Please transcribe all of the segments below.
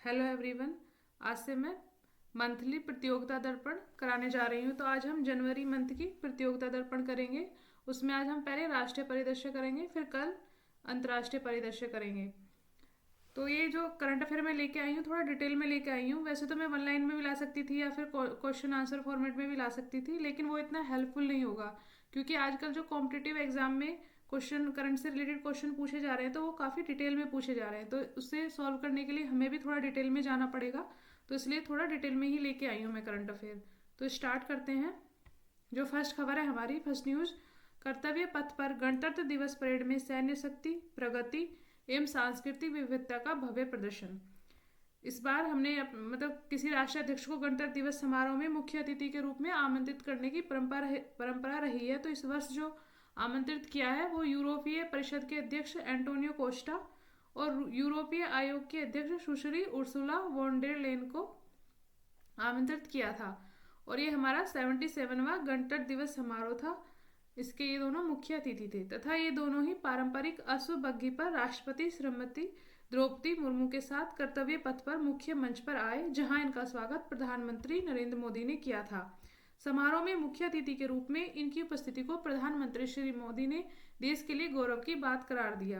Hello everyone. आज से मैं मंथली प्रतियोगिता दर्पण कराने जा रही हूँ। तो आज हम जनवरी मंथ की प्रतियोगिता दर्पण करेंगे। उसमें आज हम पहले राष्ट्रीय परिदृश्य करेंगे, फिर कल अंतर्राष्ट्रीय परिदृश्य करेंगे। तो ये जो करंट अफेयर में लेके आई हूँ थोड़ा डिटेल में लेके आई हूँ। वैसे तो मैं वन लाइन में भी ला सकती थी या फिर क्वेश्चन आंसर फॉर्मेट में भी ला सकती थी, लेकिन वो इतना हेल्पफुल नहीं होगा क्योंकि आजकल जो कॉम्पिटिटिव एग्जाम में क्वेश्चन करंट से रिलेटेड क्वेश्चन पूछे जा रहे हैं तो वो काफ़ी डिटेल में पूछे जा रहे हैं। तो उससे सॉल्व करने के लिए हमें भी थोड़ा डिटेल में जाना पड़ेगा। तो इसलिए थोड़ा डिटेल में ही लेके आई हूँ मैं करंट अफेयर। तो स्टार्ट करते हैं। जो फर्स्ट खबर है हमारी, फर्स्ट न्यूज, कर्तव्य पथ पर गणतंत्र दिवस परेड में सैन्य शक्ति, प्रगति एवं सांस्कृतिक विविधता का भव्य प्रदर्शन। इस बार हमने मतलब किसी राष्ट्रीय अध्यक्ष को गणतंत्र दिवस समारोह में मुख्य अतिथि के रूप में आमंत्रित करने की परंपरा रही है। तो इस वर्ष जो आमंत्रित किया है वो यूरोपीय परिषद के अध्यक्ष एंटोनियो कोस्टा और यूरोपीय आयोग के अध्यक्ष सुश्री उर्सुला वॉन डेर लेन को आमंत्रित किया था। और ये हमारा 77वां गणतंत्र दिवस समारोह था। इसके ये दोनों मुख्य अतिथि थे तथा ये दोनों ही पारंपरिक अश्व बग्घी पर राष्ट्रपति श्रीमती द्रौपदी मुर्मू के साथ कर्तव्य पथ पर मुख्य मंच पर आए, जहां इनका स्वागत प्रधानमंत्री नरेंद्र मोदी ने किया था। समारोह में मुख्य अतिथि के रूप में इनकी उपस्थिति को प्रधानमंत्री श्री मोदी ने देश के लिए गौरव की बात करार दिया।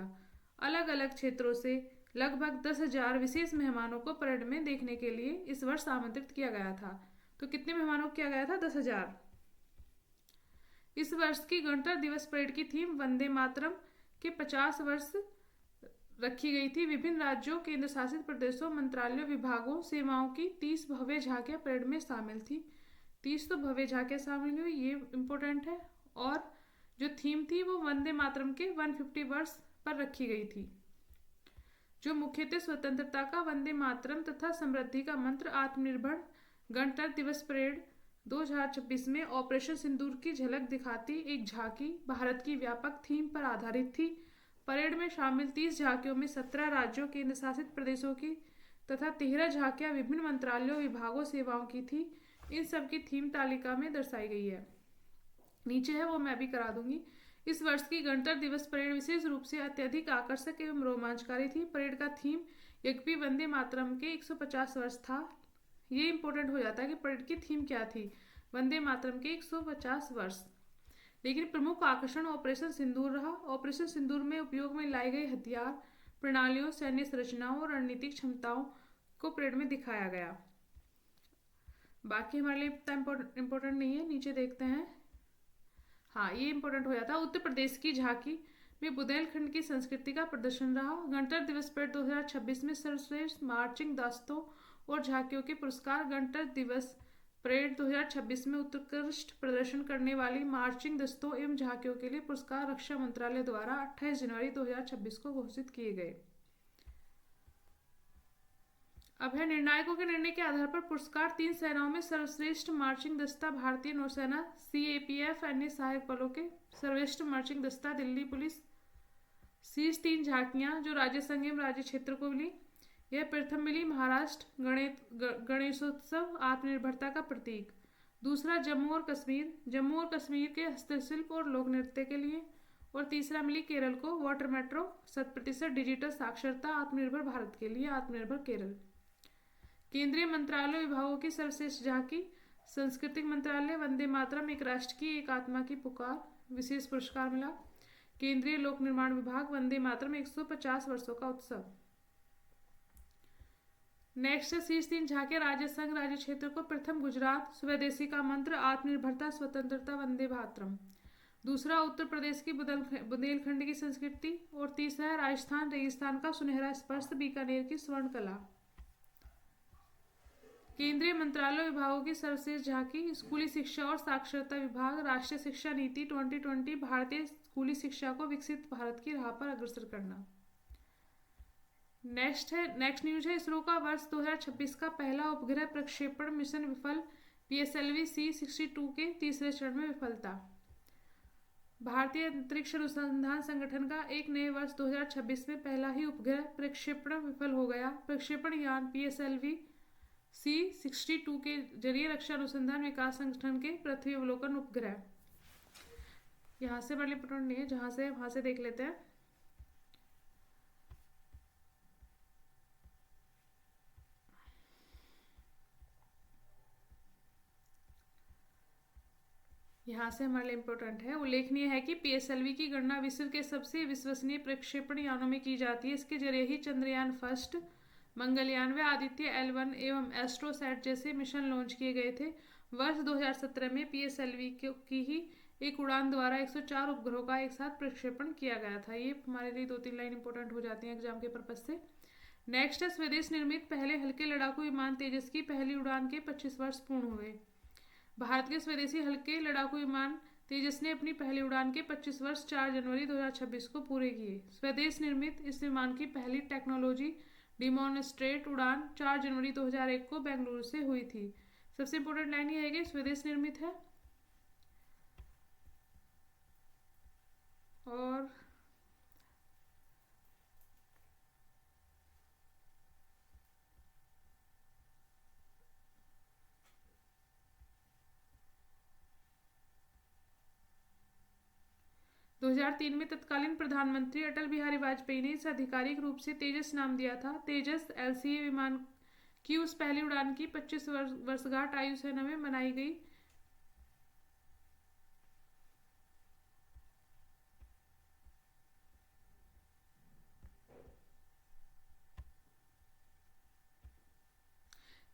अलग अलग क्षेत्रों से लगभग 10,000 विशेष मेहमानों को परेड में देखने के लिए इस वर्ष आमंत्रित किया गया था। तो कितने मेहमानों को किया गया था? 10,000। इस वर्ष की गणतंत्र दिवस परेड की थीम वंदे मातरम के 50 वर्ष रखी गई थी। विभिन्न राज्यों, केंद्र शासित प्रदेशों, मंत्रालयों, विभागों, सेवाओं की 30 भव्य झांकियां परेड में शामिल थी। 30 तो भव्य झांकियां शामिल हुई, ये इम्पोर्टेंट है। और जो थीम थी वो वंदे मातरम के 150 वर्ष पर रखी गई थी। जो मुख्यतः स्वतंत्रता का वंदे मातरम तथा समृद्धि का मंत्र आत्मनिर्भर गणतंत्र दिवस परेड 2026 में ऑपरेशन सिंदूर की झलक दिखाती एक झांकी भारत की व्यापक थीम पर आधारित थी। परेड में शामिल 30 झांकियों में 17 राज्यों, केंद्र शासित प्रदेशों की तथा 13 झांकियां विभिन्न मंत्रालयों, विभागों, सेवाओं की थी। इन सब की थीम तालिका में दर्शाई गई है, नीचे है, वो मैं भी करा दूंगी। इस वर्ष की गणतंत्र दिवस परेड विशेष रूप से अत्यधिक आकर्षक एवं रोमांचकारी थी। परेड का थीम यज्ञ वंदे मातरम के 150 वर्ष था। ये इंपॉर्टेंट हो जाता है कि परेड की थीम क्या थी, वंदे मातरम के 150 वर्ष। लेकिन प्रमुख आकर्षण ऑपरेशन सिंदूर रहा। ऑपरेशन सिंदूर में उपयोग में लाई गई हथियार, प्रणालियों, सैन्य संरचनाओं और रणनीतिक क्षमताओं को परेड में दिखाया गया। बाकी हमारे लिए इतना इम्पोर्टेंट नहीं है, नीचे देखते हैं। हाँ, ये इंपॉर्टेंट हो जाता है। उत्तर प्रदेश की झांकी में बुंदेलखंड की संस्कृति का प्रदर्शन रहा। गणतंत्र दिवस परेड 2026 में सर्वश्रेष्ठ मार्चिंग दस्तों और झांकियों के पुरस्कार गणतंत्र दिवस परेड 2026 में उत्कृष्ट प्रदर्शन करने वाली मार्चिंग दस्तों एवं झांकियों के लिए पुरस्कार रक्षा मंत्रालय द्वारा 28 जनवरी 2026 को घोषित किए गए। अब है निर्णायकों के निर्णय के आधार पर पुरस्कार। 3 सेनाओं में सर्वश्रेष्ठ मार्चिंग दस्ता भारतीय नौसेना CAPF, अन्य सहायक बलों के सर्वश्रेष्ठ मार्चिंग दस्ता दिल्ली पुलिस। शीर्ष 3 झांकियां जो राज्य संघ एवं राज्य क्षेत्र को मिली, यह प्रथम मिली महाराष्ट्र गणेशोत्सव आत्मनिर्भरता का प्रतीक। दूसरा जम्मू और कश्मीर के हस्तशिल्प और लोक नृत्य के लिए। और तीसरा मिली केरल को वाटर मेट्रो 100% डिजिटल साक्षरता आत्मनिर्भर भारत के लिए, आत्मनिर्भर केरल। केंद्रीय मंत्रालय विभागों की सर्वश्रेष्ठ झांकी, सांस्कृतिक मंत्रालय वंदे मातरम एक राष्ट्र की एक आत्मा की पुकार, विशेष पुरस्कार मिला। केंद्रीय लोक निर्माण विभाग वंदे मातरम 150 वर्षों का उत्सव। नेक्स्ट है शीर्ष 3 झांकियां राज्य संघ राज्य क्षेत्र को। प्रथम गुजरात, स्वदेशी का मंत्र आत्मनिर्भरता स्वतंत्रता वंदे मातरम। दूसरा उत्तर प्रदेश की बुंदेलखंड की संस्कृति। और तीसरा है राजस्थान रेगिस्तान का सुनहरा स्पर्श, बीकानेर की स्वर्ण कला। केंद्रीय मंत्रालय विभागों की सर्वश्रेष्ठ झांकी, स्कूली शिक्षा और साक्षरता विभाग, राष्ट्रीय शिक्षा नीति 2020, भारतीय स्कूली शिक्षा को विकसित भारत की राह पर अग्रसर करना। नेक्स्ट न्यूज है, इसरो का वर्ष 2026 का पहला उपग्रह प्रक्षेपण मिशन विफल, PSLV C62 के तीसरे चरण में विफलता। भारतीय अंतरिक्ष अनुसंधान संगठन का एक नए वर्ष 2026 में पहला ही उपग्रह प्रक्षेपण विफल हो गया। प्रक्षेपण यान PSLV C62 के जरिए रक्षा अनुसंधान विकास संगठन के पृथ्वी अवलोकन उपग्रह, यहाँ से बड़े इंपोर्टेंट नहीं है, जहां से वहां से देख लेते हैं। यहाँ से हमारे लिए इम्पोर्टेंट है। उल्लेखनीय है कि पीएसएलवी की गणना विश्व के सबसे विश्वसनीय प्रक्षेपण यानों में की जाती है। इसके जरिए ही चंद्रयान फर्स्ट, मंगलयान व आदित्य L1 एवं एस्ट्रोसैट जैसे मिशन लॉन्च किए गए थे। वर्ष 2017 में पीएसएलवी की ही एक उड़ान द्वारा 104 उपग्रहों का एक साथ प्रक्षेपण किया गया था। ये हमारे लिए 2-3 लाइन इंपॉर्टेंट हो जाती हैं एग्जाम के पर्पज से। नेक्स्ट है, स्वदेश निर्मित पहले हल्के लड़ाकू विमान तेजस की पहली उड़ान के 25 वर्ष पूर्ण हुए। भारत के स्वदेशी हल्के लड़ाकू विमान तेजस ने अपनी पहली उड़ान के 25 वर्ष 4 जनवरी 2026 को पूरे किए। स्वदेश निर्मित इस विमान की पहली टेक्नोलॉजी डिमॉन्स्ट्रेट उड़ान 4 जनवरी 2001 को बेंगलुरु से हुई थी। सबसे इंपॉर्टेंट लाइन ये है कि स्वदेश निर्मित है। और 2003 में तत्कालीन प्रधानमंत्री अटल बिहारी वाजपेयी ने इसे आधिकारिक रूप से तेजस नाम दिया था। तेजस एलसीए विमान की उस पहली उड़ान की 25 वर्षगांठ वायुसेना में मनाई गई।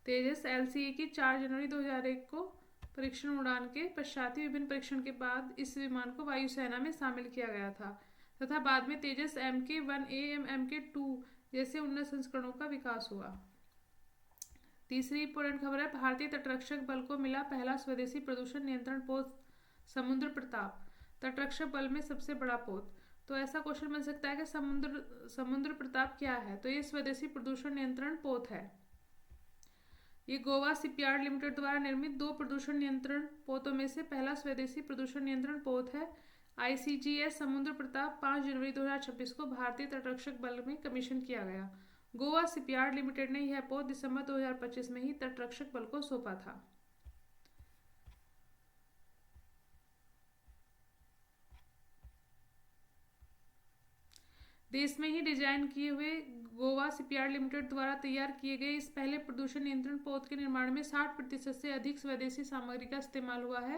तेजस एलसीए की 4 जनवरी 2001 को परीक्षण उड़ान के पश्चात विभिन्न परीक्षण के बाद इस विमान को वायुसेना में शामिल किया गया था तथा बाद में तेजस MK-1A एवं MK-2 जैसे उन्नत संस्करणों का विकास हुआ। तीसरी इंपॉर्टेंट खबर है, भारतीय तटरक्षक बल को मिला पहला स्वदेशी प्रदूषण नियंत्रण पोत समुद्र प्रताप। तटरक्षक बल में सबसे बड़ा पोत। तो ऐसा क्वेश्चन बन सकता है कि समुद्र प्रताप क्या है? तो ये स्वदेशी प्रदूषण नियंत्रण पोत है। ये गोवा शिपयार्ड लिमिटेड द्वारा निर्मित 2 प्रदूषण नियंत्रण पोतों में से पहला स्वदेशी प्रदूषण नियंत्रण पोत है। ICGS समुद्र प्रताप 5 जनवरी 2026 को भारतीय तटरक्षक बल में कमीशन किया गया। गोवा शिपयार्ड लिमिटेड ने यह पोत दिसंबर 2025 में ही तटरक्षक बल को सौंपा था। देश में ही डिजाइन किए हुए गोवा शिपयार्ड लिमिटेड द्वारा तैयार किए गए इस पहले प्रदूषण नियंत्रण पोत के निर्माण में 60% से अधिक स्वदेशी सामग्री का इस्तेमाल हुआ है।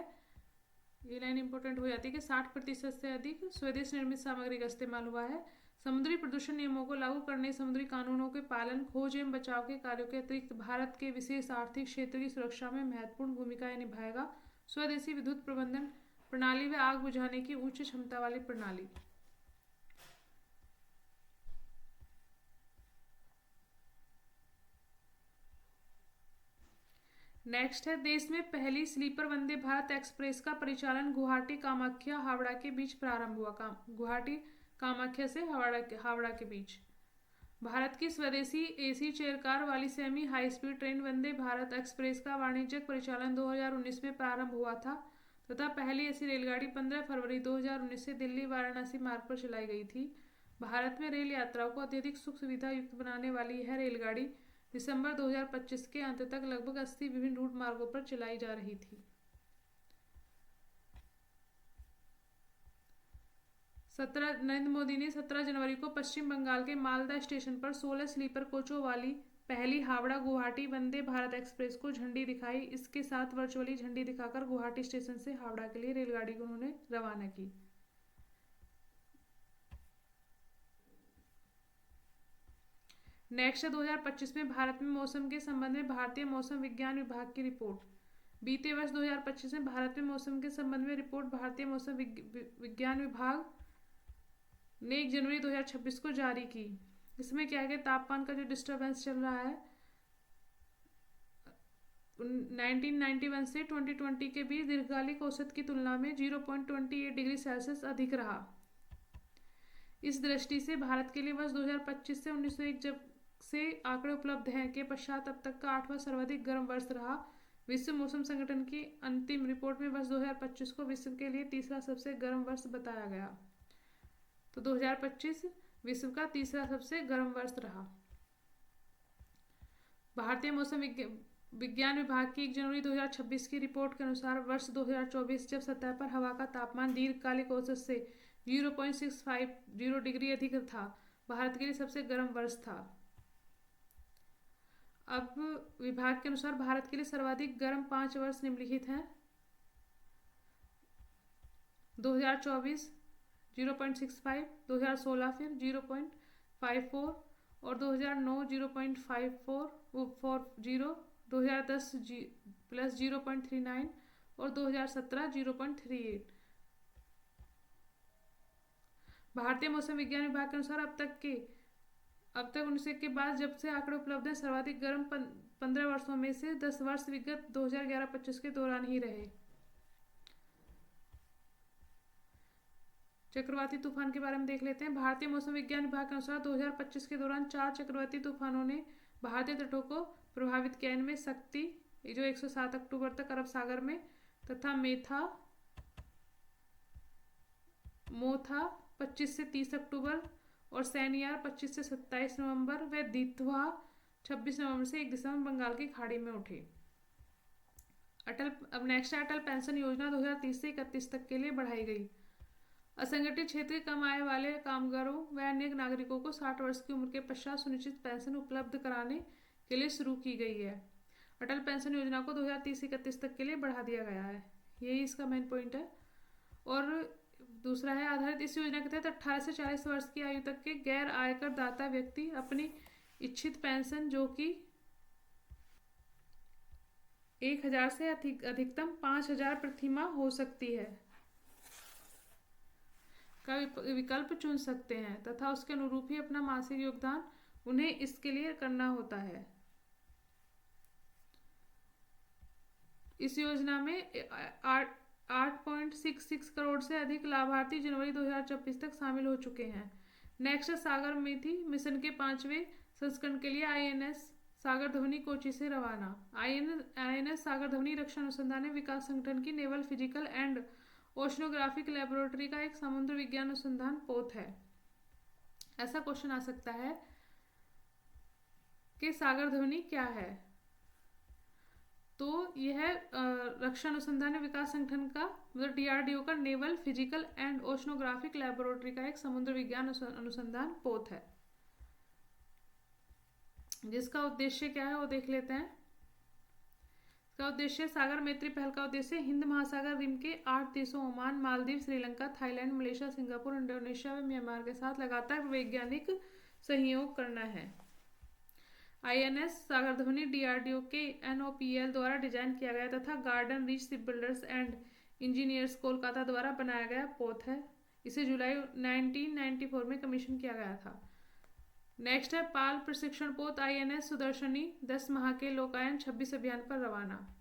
ये लाइन इंपॉर्टेंट हो जाती है कि 60% से अधिक स्वदेश निर्मित सामग्री का इस्तेमाल हुआ है। समुद्री प्रदूषण नियमों को लागू करने, समुद्री कानूनों के पालन, खोज एवं बचाव के कार्यों के अतिरिक्त भारत के विशेष आर्थिक क्षेत्र की सुरक्षा में महत्वपूर्ण भूमिका निभाएगा। स्वदेशी विद्युत प्रबंधन प्रणाली व आग बुझाने की उच्च क्षमता वाली प्रणाली। नेक्स्ट है, देश में पहली स्लीपर वंदे भारत एक्सप्रेस का परिचालन गुवाहाटी कामाख्या हावड़ा के बीच प्रारंभ हुआ। गुवाहाटी कामाख्या से हावड़ा के बीच। भारत की स्वदेशी AC चेयर कार वाली semi high speed train Vande Bharat express का वाणिज्यिक परिचालन 2019 में प्रारंभ हुआ था तथा पहली ऐसी रेलगाड़ी 15 फरवरी 2019 से दिल्ली वाराणसी मार्ग पर चलाई गई थी। भारत में रेल यात्राओं को अत्यधिक सुख सुविधा युक्त बनाने वाली यह रेलगाड़ी दिसंबर 2025 के अंत तक लगभग 80 विभिन्न रूट मार्गों पर चलाई जा रही थी। 17 नरेंद्र मोदी ने 17 जनवरी को पश्चिम बंगाल के मालदा स्टेशन पर 16 स्लीपर कोचों वाली पहली हावड़ा गुवाहाटी वंदे भारत एक्सप्रेस को झंडी दिखाई। इसके साथ वर्चुअली झंडी दिखाकर गुवाहाटी स्टेशन से हावड़ा के लिए रेलगाड़ी को उन्होंने रवाना की। नेक्स्ट 2025 में भारत में मौसम के संबंध में भारतीय मौसम विज्ञान विभाग की रिपोर्ट। बीते वर्ष 2025 में भारत में मौसम के संबंध में रिपोर्ट भारतीय मौसम विज्ञान विभाग ने 1 जनवरी 2026 को जारी की। इसमें क्या है कि तापमान का जो डिस्टर्बेंस चल रहा है 1991 से 2020 के बीच दीर्घकालिक औसत की तुलना में 0.28 डिग्री सेल्सियस अधिक रहा। इस दृष्टि से भारत के लिए वर्ष 2025 से 1901 जब से आंकड़े उपलब्ध हैं के पश्चात अब तक का 8वां सर्वाधिक गर्म वर्ष रहा। विश्व मौसम संगठन की अंतिम रिपोर्ट में वर्ष 2025 को विश्व के लिए तीसरा सबसे गर्म वर्ष बताया गया। तो 2025 विश्व का तीसरा सबसे गर्म वर्ष रहा। भारतीय मौसम विज्ञान विभाग की 1 जनवरी 2026 की रिपोर्ट के अनुसार वर्ष 2024 जब सतह पर हवा का तापमान दीर्घकालिक औसत से 0.650 डिग्री अधिक था, भारत के लिए सबसे गर्म वर्ष था। अब विभाग के अनुसार भारत के लिए सर्वाधिक गर्म 5 वर्ष निम्नलिखित हैं। 2024 0.65, 2016 फिर 0.54 और 2009 0.5440, 2010 प्लस 0.39 और 2017 0.38। भारतीय मौसम विज्ञान विभाग के अनुसार अब तक 19 के बाद जब से आंकड़े उपलब्ध हैं, सर्वाधिक गर्म 15 वर्षों में से 10 वर्ष विगत 2011-25 के दौरान ही रहे। चक्रवाती तूफान के बारे में देख लेते हैं। भारतीय मौसम विज्ञान विभाग के अनुसार 2025 के दौरान 4 चक्रवाती तूफानों ने भारतीय तटों को प्रभावित किया। इनमें शक्ति जो 107 अक्टूबर तक अरब सागर में तथा मोथा 25 से 30 अक्टूबर और सैनियार 25 से 27 नवंबर व दितवा 26 नवंबर से 1 दिसंबर बंगाल की खाड़ी में उठे। अब नेक्स्ट है अटल पेंशन योजना 2030 से 31 तक के लिए बढ़ाई गई। असंगठित क्षेत्र के कम आय वाले कामगारों व अन्य नागरिकों को 60 वर्ष की उम्र के पश्चात सुनिश्चित पेंशन उपलब्ध कराने के लिए शुरू की गई है। अटल पेंशन योजना को 2030 से 31 तक के लिए बढ़ा दिया गया है। यही इसका मेन पॉइंट है। और दूसरा है आधारित इस योजना के तहत 18 से 40 वर्ष की आयु तक के गैर आयकर दाता व्यक्ति अपनी इच्छित पेंशन जो कि 1000 से अधिकतम 5000 प्रति माह हो सकती है का विकल्प चुन सकते हैं तथा उसके अनुरूप ही अपना मासिक योगदान उन्हें इसके लिए करना होता है। इस योजना में 8.66 करोड़ से अधिक लाभार्थी जनवरी 2024 तक शामिल हो चुके हैं। नेक्स्ट सागर मेथी मिशन के 5वें संस्करण के लिए INS सागर धवनी कोची से रवाना। INS सागर धवनी रक्षा अनुसंधान विकास संगठन की naval physical and oceanographic laboratory का एक समुद्र विज्ञान अनुसंधान पोत है। ऐसा क्वेश्चन आ सकता है कि सागर ध्वनि क्या है, तो यह रक्षा अनुसंधान विकास संगठन का मतलब DRDO का naval physical and oceanographic laboratory का एक समुद्र विज्ञान अनुसंधान पोत है, जिसका उद्देश्य क्या है वो देख लेते हैं। इसका उद्देश्य सागर मैत्री पहल का उद्देश्य हिंद महासागर रिम के 8 देशों Oman, Maldives, Sri Lanka, Thailand, Malaysia, Singapore, Indonesia व म्यांमार के साथ लगातार वैज्ञानिक सहयोग करना है। INS सागर ध्वनि DRDO के NOPL द्वारा डिजाइन किया गया तथा garden reach ship builders and engineers Kolkata द्वारा बनाया गया पोत है। इसे जुलाई 1994 में कमीशन किया गया था। नेक्स्ट है पाल प्रशिक्षण पोत INS सुदर्शनी 10 माह के लोकायन 26 अभियान पर रवाना।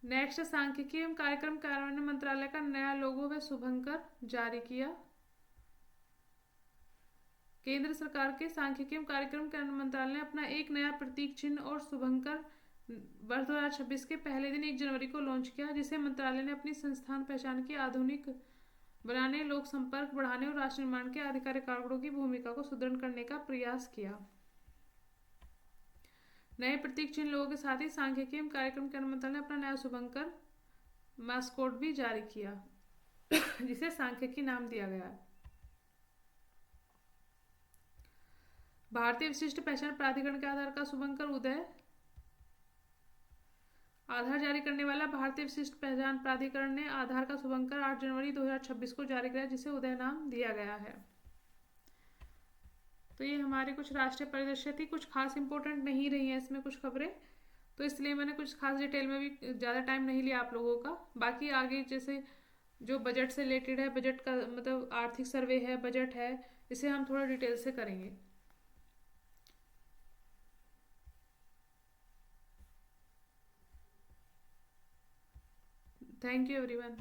नेक्स्ट सांख्यिकी एवं कार्यक्रम कार्यान्वयन मंत्रालय का नया लोगो व शुभंकर जारी किया। केंद्र सरकार के सांख्यिकी एवं कार्यक्रम कार्यान्वयन मंत्रालय ने अपना एक नया प्रतीक चिन्ह और शुभंकर वर्ष 2026 के पहले दिन 1 जनवरी को लॉन्च किया, जिसे मंत्रालय ने अपनी संस्थान पहचान की आधुनिक बनाने, लोक संपर्क बढ़ाने और राष्ट्र निर्माण के आधिकारिक कारकों की भूमिका को सुदृढ़ करने का प्रयास किया। नए प्रतीक चिन्ह लोगों के साथ ही सांख्यिकी एवं कार्यक्रम कार्यान्वयन मंत्रालय ने अपना नया शुभंकर मास्कोट भी जारी किया जिसे सांख्यिकी नाम दिया गया। भारतीय विशिष्ट पहचान प्राधिकरण के आधार का शुभंकर उदय। आधार जारी करने वाला भारतीय विशिष्ट पहचान प्राधिकरण ने आधार का शुभंकर 8 जनवरी 2026 को जारी किया, जिसे उदय नाम दिया गया है। तो ये हमारे कुछ राष्ट्रीय परिदृश्य थी, कुछ खास इंपॉर्टेंट नहीं रही है इसमें कुछ खबरें, तो इसलिए मैंने कुछ खास डिटेल में भी ज़्यादा टाइम नहीं लिया आप लोगों का। बाकी आगे जैसे जो बजट से रिलेटेड है, बजट का मतलब आर्थिक सर्वे है, बजट है, इसे हम थोड़ा डिटेल से करेंगे। Thank you everyone.